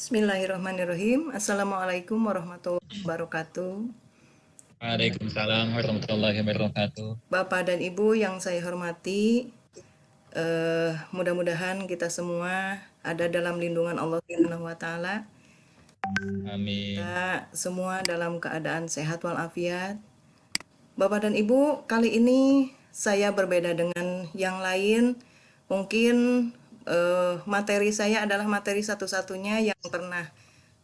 Bismillahirrahmanirrahim. Assalamualaikum warahmatullahi wabarakatuh. Waalaikumsalam warahmatullahi wabarakatuh. Bapak dan Ibu yang saya hormati, mudah-mudahan kita semua ada dalam lindungan Allah Subhanahu wa Ta'ala. Amin. Kita semua dalam keadaan sehat walafiat. Bapak dan Ibu, kali ini saya berbeda dengan yang lain. Mungkin materi saya adalah materi satu-satunya yang pernah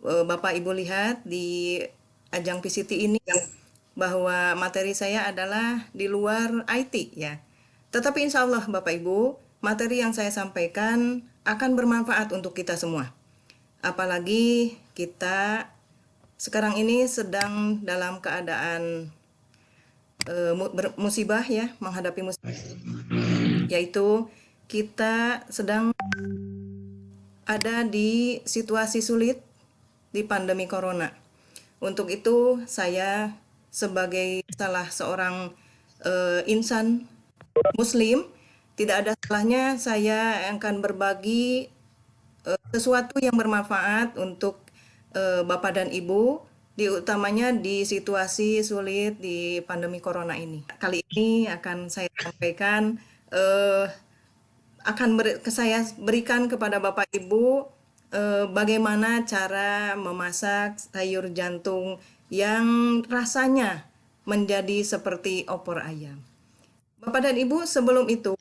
Bapak Ibu lihat di ajang PCT ini, bahwa materi saya adalah di luar IT ya. Tetapi insya Allah Bapak Ibu, materi yang saya sampaikan akan bermanfaat untuk kita semua. Apalagi kita sekarang ini sedang dalam keadaan musibah ya, menghadapi musibah, yaitu kita sedang ada di situasi sulit di pandemi corona. Untuk itu saya sebagai salah seorang insan muslim, tidak ada salahnya saya akan berbagi sesuatu yang bermanfaat untuk Bapak dan Ibu, utamanya di situasi sulit di pandemi corona ini. Kali ini akan saya sampaikan, saya berikan kepada Bapak Ibu bagaimana cara memasak sayur jantung yang rasanya menjadi seperti opor ayam. Bapak dan Ibu, sebelum itu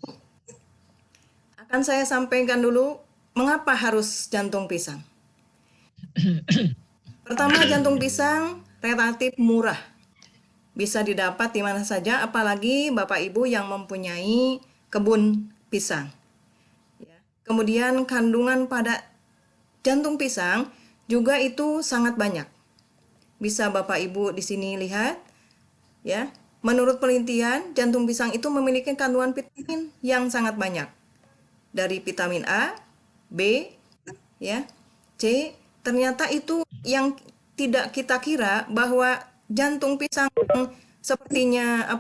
akan saya sampaikan dulu mengapa harus jantung pisang. Pertama, jantung pisang relatif murah, bisa didapat di mana saja, apalagi Bapak Ibu yang mempunyai kebun pisang. Kemudian kandungan pada jantung pisang juga itu sangat banyak. Bisa Bapak Ibu di sini lihat ya. Menurut penelitian, jantung pisang itu memiliki kandungan vitamin yang sangat banyak. Dari vitamin A, B, ya, C, ternyata itu yang tidak kita kira, bahwa jantung pisang sepertinya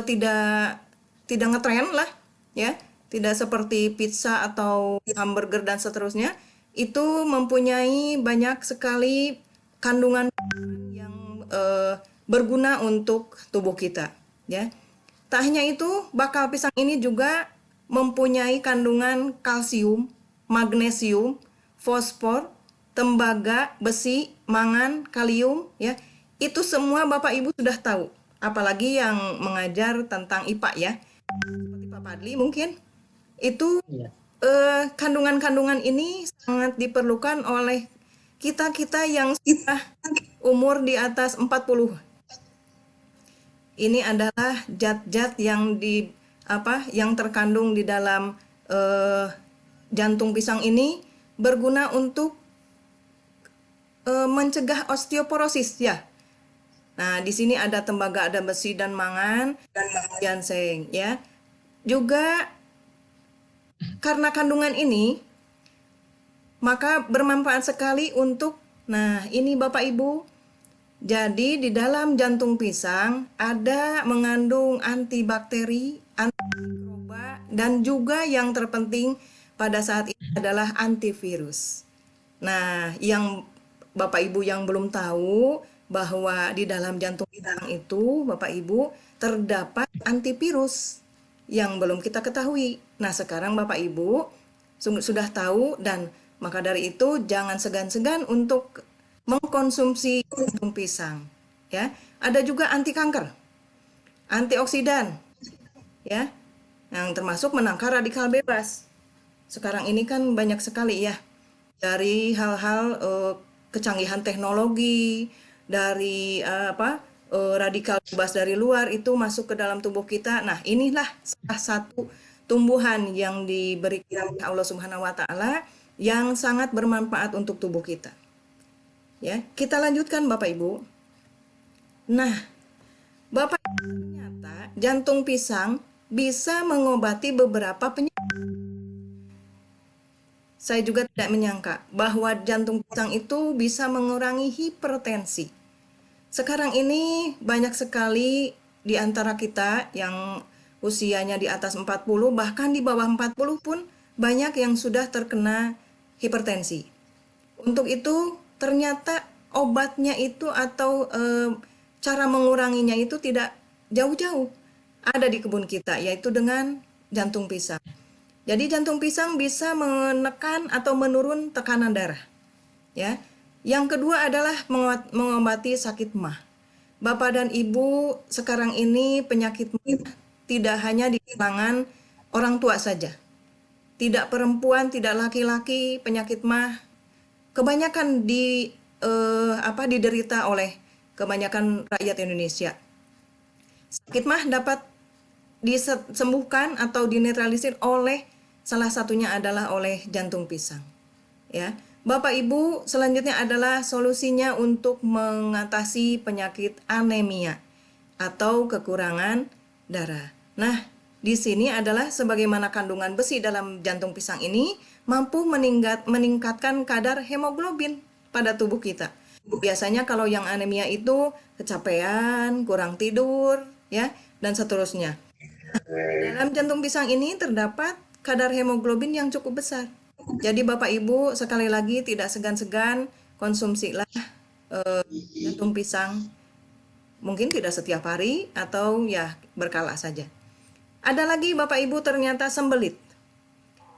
tidak ngetren lah ya, tidak seperti pizza atau hamburger dan seterusnya, itu mempunyai banyak sekali kandungan yang berguna untuk tubuh kita ya. Tak hanya itu, bakal pisang ini juga mempunyai kandungan kalsium, magnesium, fosfor, tembaga, besi, mangan, kalium ya. Itu semua Bapak Ibu sudah tahu, apalagi yang mengajar tentang IPA ya, seperti Pak Padli mungkin. Itu kandungan-kandungan ini sangat diperlukan oleh kita-kita yang sudah umur di atas 40. Ini adalah zat-zat yang terkandung di dalam jantung pisang ini, berguna untuk mencegah osteoporosis ya. Nah, di sini ada tembaga, ada besi dan mangan dan ginseng ya. Juga karena kandungan ini, maka bermanfaat sekali untuk, nah ini Bapak Ibu, jadi di dalam jantung pisang ada mengandung antibakteri, antimikroba, dan juga yang terpenting pada saat ini adalah antivirus. Nah, yang Bapak Ibu yang belum tahu, bahwa di dalam jantung pisang itu Bapak Ibu terdapat antivirus yang belum kita ketahui. Nah, sekarang Bapak Ibu sudah tahu, dan maka dari itu jangan segan-segan untuk mengkonsumsi jantung pisang ya. Ada juga anti kanker, antioksidan ya, yang termasuk menangkal radikal bebas. Sekarang ini kan banyak sekali ya, dari hal-hal kecanggihan teknologi, dari radikal bebas dari luar itu masuk ke dalam tubuh kita. Nah, inilah salah satu tumbuhan yang diberikan oleh Allah Subhanahu wa Ta'ala yang sangat bermanfaat untuk tubuh kita. Ya, kita lanjutkan Bapak Ibu. Nah, Bapak Ibu, ternyata jantung pisang bisa mengobati beberapa penyakit. Saya juga tidak menyangka bahwa jantung pisang itu bisa mengurangi hipertensi. Sekarang ini banyak sekali di antara kita yang usianya di atas 40, bahkan di bawah 40 pun banyak yang sudah terkena hipertensi. Untuk itu ternyata obatnya itu atau cara menguranginya itu tidak jauh-jauh. Ada di kebun kita, yaitu dengan jantung pisang. Jadi jantung pisang bisa menekan atau menurun tekanan darah. Ya. Yang kedua adalah mengobati sakit mah. Bapak dan Ibu, sekarang ini penyakit mah tidak hanya di kalangan orang tua saja. Tidak perempuan, tidak laki-laki, penyakit mah kebanyakan diderita oleh kebanyakan rakyat Indonesia. Sakit mah dapat disembuhkan atau dinetralisir oleh salah satunya adalah oleh jantung pisang. Ya. Bapak Ibu, selanjutnya adalah solusinya untuk mengatasi penyakit anemia atau kekurangan darah. Nah, di sini adalah sebagaimana kandungan besi dalam jantung pisang ini mampu meningkatkan kadar hemoglobin pada tubuh kita. Biasanya kalau yang anemia itu kecapean, kurang tidur, ya, dan seterusnya. Dalam jantung pisang ini terdapat kadar hemoglobin yang cukup besar. Jadi Bapak Ibu sekali lagi tidak segan-segan konsumsilah jantung pisang. Mungkin tidak setiap hari atau ya berkala saja. Ada lagi Bapak Ibu ternyata sembelit.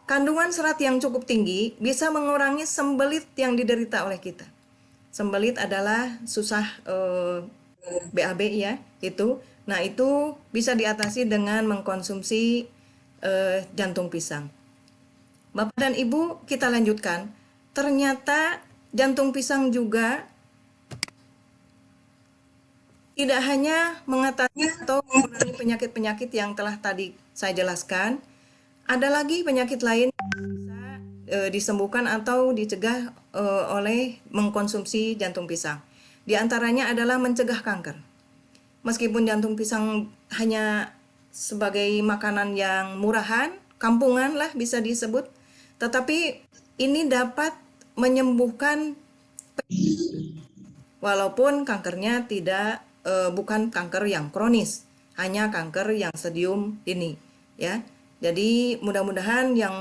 Kandungan serat yang cukup tinggi bisa mengurangi sembelit yang diderita oleh kita. Sembelit adalah susah BAB ya, itu. Nah, itu bisa diatasi dengan mengkonsumsi jantung pisang. Bapak dan Ibu, kita lanjutkan. Ternyata jantung pisang juga tidak hanya mengatasi atau mengurangi penyakit-penyakit yang telah tadi saya jelaskan, ada lagi penyakit lain yang bisa disembuhkan atau dicegah oleh mengkonsumsi jantung pisang. Di antaranya adalah mencegah kanker. Meskipun jantung pisang hanya sebagai makanan yang murahan, kampungan lah bisa disebut, tetapi ini dapat menyembuhkan walaupun kankernya bukan kanker yang kronis, hanya kanker yang stadium dini, ya. Jadi mudah-mudahan yang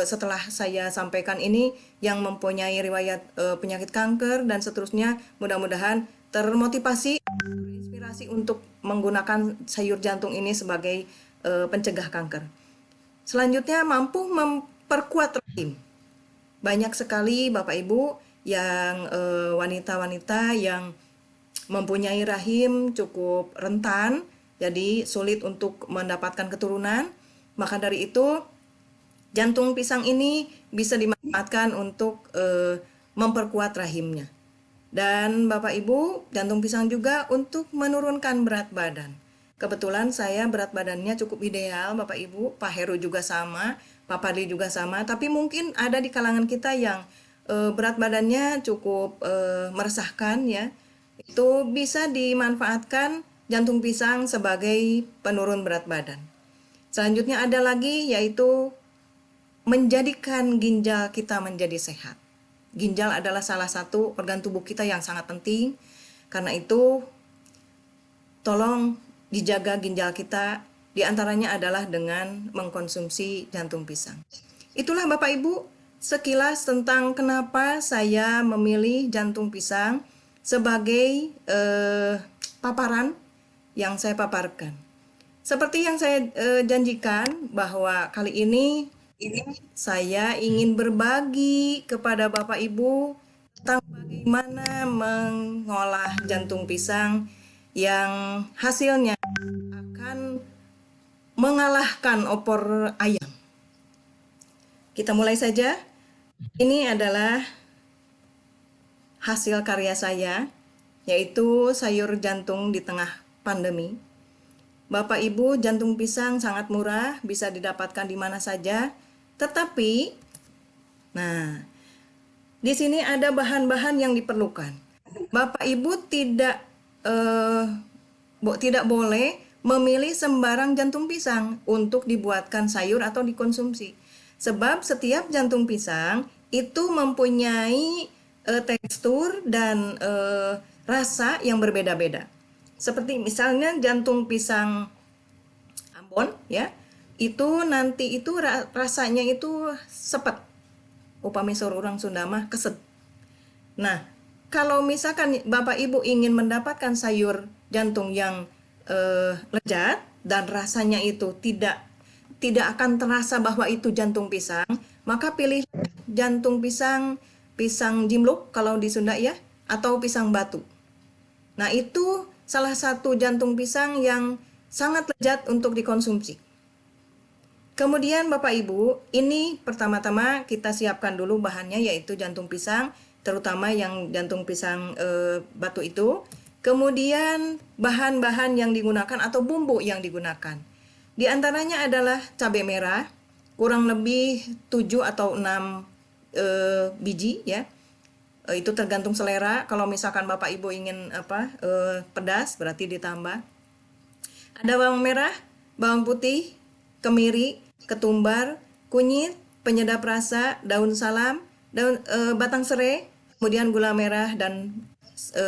setelah saya sampaikan ini yang mempunyai riwayat penyakit kanker dan seterusnya mudah-mudahan termotivasi, terinspirasi untuk menggunakan sayur jantung ini sebagai pencegah kanker. Selanjutnya mampu memperkuat rahim. Banyak sekali Bapak Ibu yang wanita-wanita yang mempunyai rahim cukup rentan, jadi sulit untuk mendapatkan keturunan. Maka dari itu, jantung pisang ini bisa dimanfaatkan untuk memperkuat rahimnya. Dan Bapak Ibu, jantung pisang juga untuk menurunkan berat badan. Kebetulan saya berat badannya cukup ideal, Bapak Ibu. Pak Heru juga sama, Pak Padli juga sama. Tapi mungkin ada di kalangan kita yang berat badannya cukup meresahkan ya. Itu bisa dimanfaatkan jantung pisang sebagai penurun berat badan. Selanjutnya ada lagi yaitu menjadikan ginjal kita menjadi sehat. Ginjal adalah salah satu organ tubuh kita yang sangat penting. Karena itu tolong dijaga ginjal kita, diantaranya adalah dengan mengkonsumsi jantung pisang. Itulah Bapak Ibu sekilas tentang kenapa saya memilih jantung pisang sebagai paparan yang saya paparkan. Seperti yang saya janjikan bahwa kali ini saya ingin berbagi kepada Bapak Ibu tentang bagaimana mengolah jantung pisang yang hasilnya akan mengalahkan opor ayam. Kita mulai saja. Ini adalah hasil karya saya, yaitu sayur jantung di tengah pandemi. Bapak Ibu, jantung pisang sangat murah, bisa didapatkan di mana saja. Tetapi, nah, di sini ada bahan-bahan yang diperlukan. Bapak Ibu tidak boleh memilih sembarang jantung pisang untuk dibuatkan sayur atau dikonsumsi. Sebab setiap jantung pisang itu mempunyai tekstur dan rasa yang berbeda-beda. Seperti misalnya jantung pisang Ambon ya, itu nanti itu rasanya itu sepet. Upami sor orang Sunda mah keset. Nah, kalau misalkan Bapak Ibu ingin mendapatkan sayur jantung yang lezat dan rasanya itu tidak akan terasa bahwa itu jantung pisang, maka pilih jantung pisang, pisang jimluk kalau di Sunda ya, atau pisang batu. Nah, itu salah satu jantung pisang yang sangat lezat untuk dikonsumsi. Kemudian Bapak Ibu, ini pertama-tama kita siapkan dulu bahannya, yaitu jantung pisang, terutama yang jantung pisang batu itu. Kemudian bahan-bahan yang digunakan atau bumbu yang digunakan. Di antaranya adalah cabai merah, kurang lebih 7 atau 6 biji ya. Itu tergantung selera. Kalau misalkan Bapak Ibu ingin pedas, berarti ditambah. Ada bawang merah, bawang putih, kemiri, ketumbar, kunyit, penyedap rasa, daun salam, batang serai, kemudian gula merah dan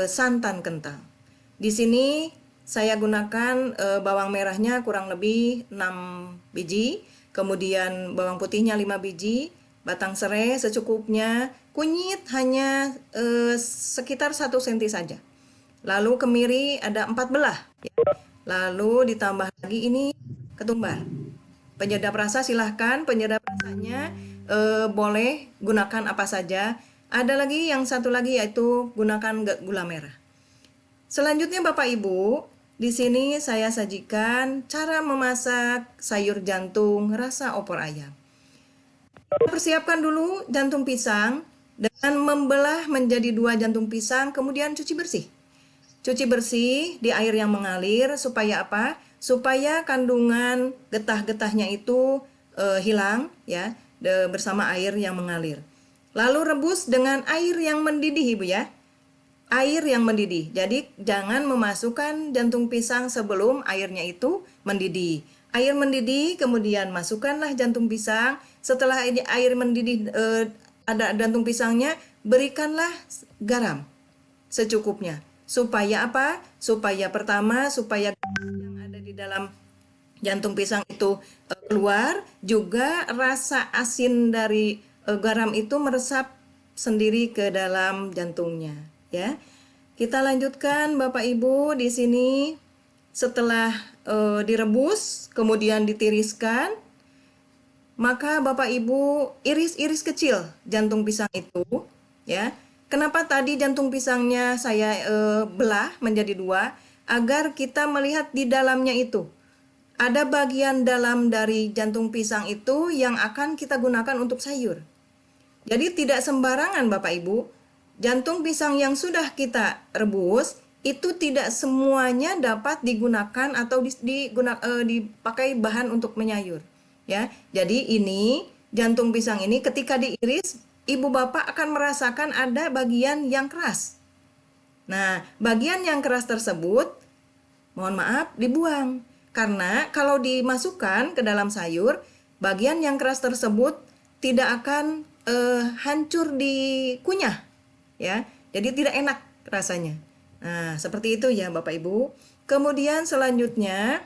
santan kental. Di sini saya gunakan bawang merahnya kurang lebih 6 biji, kemudian bawang putihnya 5 biji, batang serai secukupnya, kunyit hanya sekitar 1 cm saja. Lalu kemiri ada 4 belah. Lalu ditambah lagi ini ketumbar. Penyedap rasa silahkan, penyedap rasanya boleh gunakan apa saja. Ada lagi yang satu lagi yaitu gunakan gula merah. Selanjutnya Bapak Ibu, di sini saya sajikan cara memasak sayur jantung rasa opor ayam. Persiapkan dulu jantung pisang dengan membelah menjadi 2 jantung pisang, kemudian cuci bersih. Cuci bersih di air yang mengalir supaya apa? Supaya kandungan getah-getahnya itu hilang ya, bersama air yang mengalir. Lalu rebus dengan air yang mendidih Ibu ya. Air yang mendidih. Jadi jangan memasukkan jantung pisang sebelum airnya itu mendidih. Air mendidih, kemudian masukkanlah jantung pisang. Setelah air mendidih ada jantung pisangnya, berikanlah garam secukupnya. Supaya apa? Supaya pertama, supaya yang ada di dalam jantung pisang itu keluar, juga rasa asin dari garam itu meresap sendiri ke dalam jantungnya, ya. Kita lanjutkan Bapak Ibu di sini setelah direbus, kemudian ditiriskan, maka Bapak Ibu iris-iris kecil jantung pisang itu, ya. Kenapa tadi jantung pisangnya saya belah menjadi 2? Agar kita melihat di dalamnya itu. Ada bagian dalam dari jantung pisang itu yang akan kita gunakan untuk sayur. Jadi tidak sembarangan Bapak Ibu, jantung pisang yang sudah kita rebus, itu tidak semuanya dapat digunakan atau dipakai bahan untuk menyayur. Ya, jadi ini jantung pisang ini ketika diiris, Ibu Bapak akan merasakan ada bagian yang keras. Nah, bagian yang keras tersebut, mohon maaf, dibuang. Karena kalau dimasukkan ke dalam sayur, bagian yang keras tersebut tidak akan hancur dikunyah. Ya, jadi tidak enak rasanya. Nah, seperti itu ya Bapak Ibu. Kemudian selanjutnya,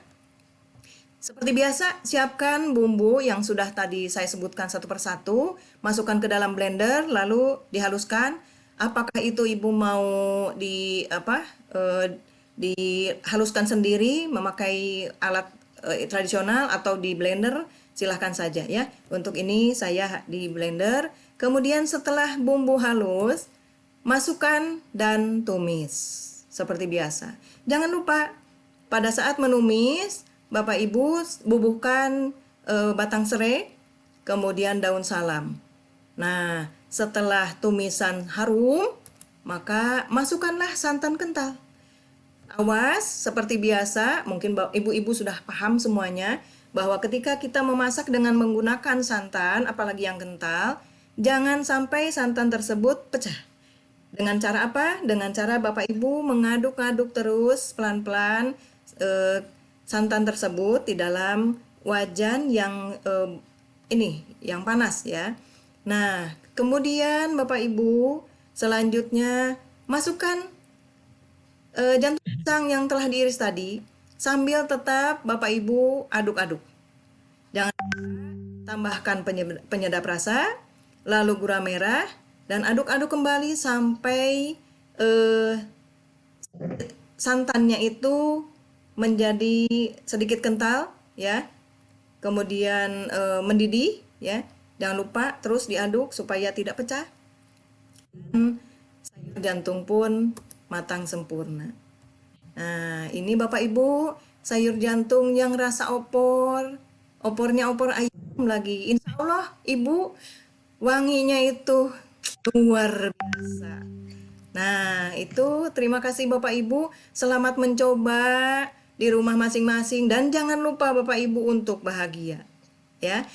seperti biasa, siapkan bumbu yang sudah tadi saya sebutkan satu persatu, masukkan ke dalam blender, lalu dihaluskan. Apakah itu Ibu mau dihaluskan sendiri, memakai alat tradisional atau di blender, silahkan saja ya. Untuk ini saya di blender. Kemudian setelah bumbu halus, masukkan dan tumis seperti biasa. Jangan lupa pada saat menumis, Bapak Ibu bubuhkan batang serai, kemudian daun salam. Nah, setelah tumisan harum, maka masukkanlah santan kental. Awas, seperti biasa, mungkin ibu-ibu sudah paham semuanya, bahwa ketika kita memasak dengan menggunakan santan, apalagi yang kental, jangan sampai santan tersebut pecah. Dengan cara apa? Dengan cara Bapak Ibu mengaduk-aduk terus pelan-pelan santan tersebut di dalam wajan yang yang panas ya. Nah, kemudian Bapak Ibu selanjutnya masukkan jantung pisang yang telah diiris tadi sambil tetap Bapak Ibu aduk-aduk. Jangan tambahkan penyedap rasa, lalu gula merah, dan aduk-aduk kembali sampai eh, santannya itu menjadi sedikit kental ya, kemudian mendidih ya. Jangan lupa terus diaduk supaya tidak pecah. Sayur jantung pun matang sempurna. Nah, ini Bapak Ibu, sayur jantung yang rasa opor. Opornya opor ayam lagi. Insya Allah Ibu, wanginya itu luar biasa. Nah, itu terima kasih Bapak Ibu. Selamat mencoba di rumah masing-masing dan jangan lupa Bapak Ibu untuk bahagia. Ya,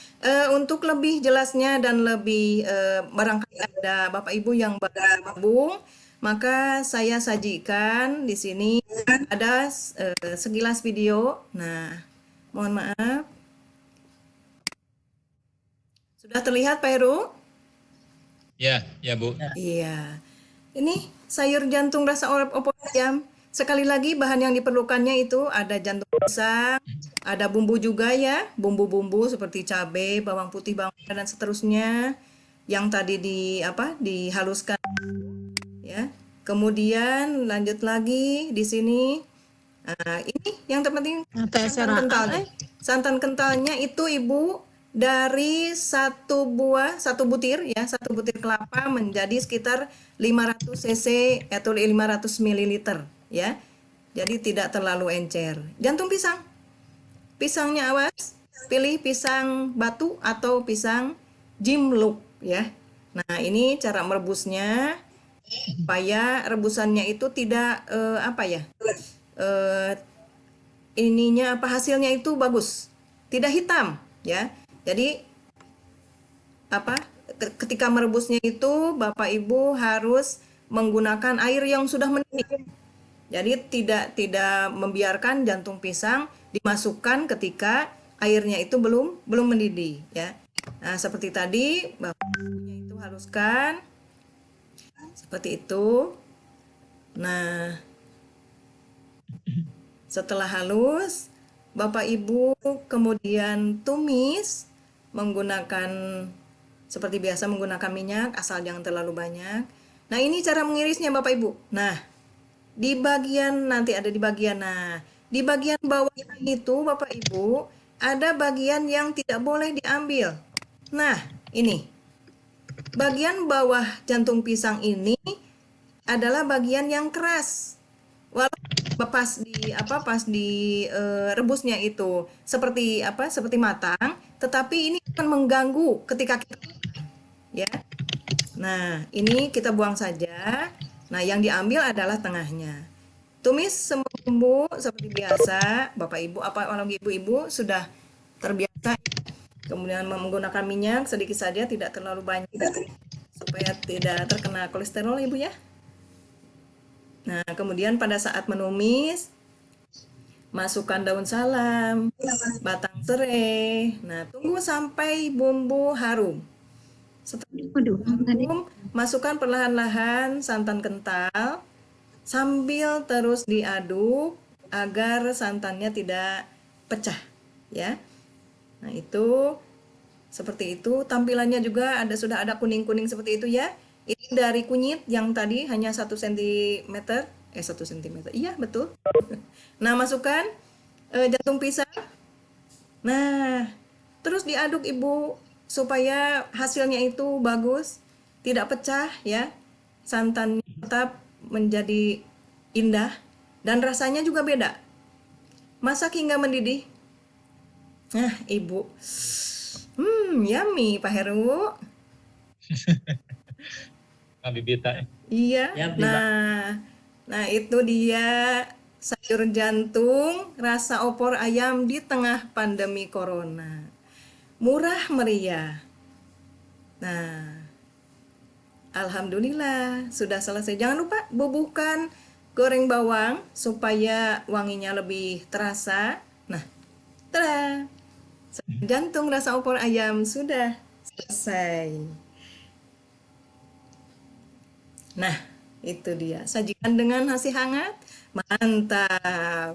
untuk lebih jelasnya dan lebih barangkali ada Bapak Ibu yang bergabung, maka saya sajikan di sini ada sekilas video. Nah, mohon maaf, sudah terlihat Pak Heru? Ya, ya Bu. Iya. Ini sayur jantung rasa opor ayam. Sekali lagi bahan yang diperlukannya itu ada jantung pisang, ada bumbu juga ya, bumbu-bumbu seperti cabai, bawang putih, bawang merah dan seterusnya yang tadi dihaluskan ya. Kemudian lanjut lagi di sini. Nah, ini yang terpenting santan kentalnya. Santan kentalnya itu Ibu dari satu butir ya, satu butir kelapa menjadi sekitar 500 cc atau 500 ml ya. Jadi tidak terlalu encer. Jantung pisang. Pisangnya awas, pilih pisang batu atau pisang jimluk ya. Nah, ini cara merebusnya supaya rebusannya itu tidak eh, hasilnya itu bagus, tidak hitam ya. Jadi ketika merebusnya itu Bapak Ibu harus menggunakan air yang sudah mendidih. Jadi tidak membiarkan jantung pisang dimasukkan ketika airnya itu belum mendidih ya. Nah, seperti tadi Bapak Ibunya itu haluskan seperti itu. Nah, setelah halus, Bapak Ibu kemudian tumis menggunakan seperti biasa menggunakan minyak asal jangan terlalu banyak. Nah, ini cara mengirisnya Bapak Ibu. Nah, di bagian nanti ada di bagian bawah itu Bapak Ibu ada bagian yang tidak boleh diambil. Nah, ini bagian bawah jantung pisang ini adalah bagian yang keras. Walaupun rebusnya itu seperti matang, tetapi ini akan mengganggu ketika kita ya. Nah, ini kita buang saja. Nah, yang diambil adalah tengahnya. Tumis semua bumbu seperti biasa, Bapak Ibu, kalau ibu-ibu sudah terbiasa, kemudian menggunakan minyak sedikit saja, tidak terlalu banyak, supaya tidak terkena kolesterol, Ibu ya. Nah, kemudian pada saat menumis, masukkan daun salam, batang serai. Nah, tunggu sampai bumbu harum. Setelah harum, masukkan perlahan-lahan santan kental sambil terus diaduk agar santannya tidak pecah ya. Nah, itu seperti itu. Tampilannya juga sudah ada kuning-kuning seperti itu ya. Ini dari kunyit yang tadi hanya 1 cm. 1 cm. Iya, betul. Nah, masukkan jantung pisang. Nah, terus diaduk Ibu supaya hasilnya itu bagus, tidak pecah ya. Santannya tetap menjadi indah dan rasanya juga beda. Masak hingga mendidih. Nah, Ibu. Yummy Pak Heru. Bibita. Iya. Ya, Nah itu dia sayur jantung rasa opor ayam di tengah pandemi corona. Murah meriah. Nah, alhamdulillah sudah selesai. Jangan lupa bubuhkan goreng bawang supaya wanginya lebih terasa. Nah, tada! Sayur jantung rasa opor ayam sudah selesai. Nah, itu dia. Sajikan dengan nasi hangat. Mantap.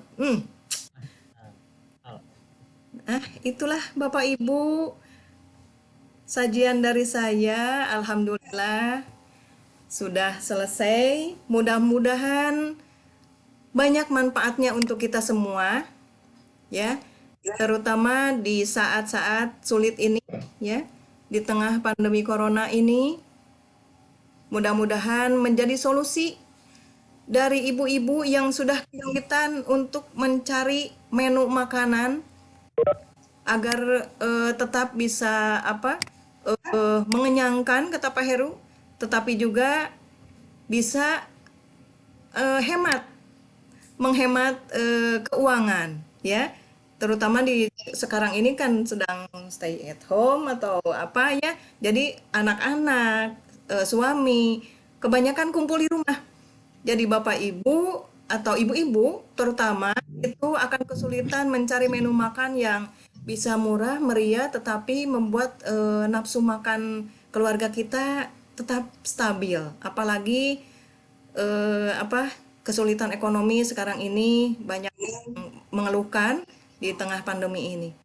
Itulah Bapak Ibu sajian dari saya. Alhamdulillah sudah selesai. Mudah-mudahan banyak manfaatnya untuk kita semua, ya. Terutama di saat-saat sulit ini, ya. Di tengah pandemi corona ini, mudah-mudahan menjadi solusi dari ibu-ibu yang sudah kesulitan untuk mencari menu makanan agar tetap bisa mengenyangkan, kata Pak Heru, tetapi juga bisa hemat, menghemat keuangan, ya. Terutama di sekarang ini kan sedang stay at home atau apa ya. Jadi anak-anak, suami, kebanyakan kumpul di rumah. Jadi bapak ibu atau ibu-ibu terutama itu akan kesulitan mencari menu makan yang bisa murah, meriah, tetapi membuat nafsu makan keluarga kita tetap stabil. Apalagi kesulitan ekonomi sekarang ini banyak yang mengeluhkan di tengah pandemi ini.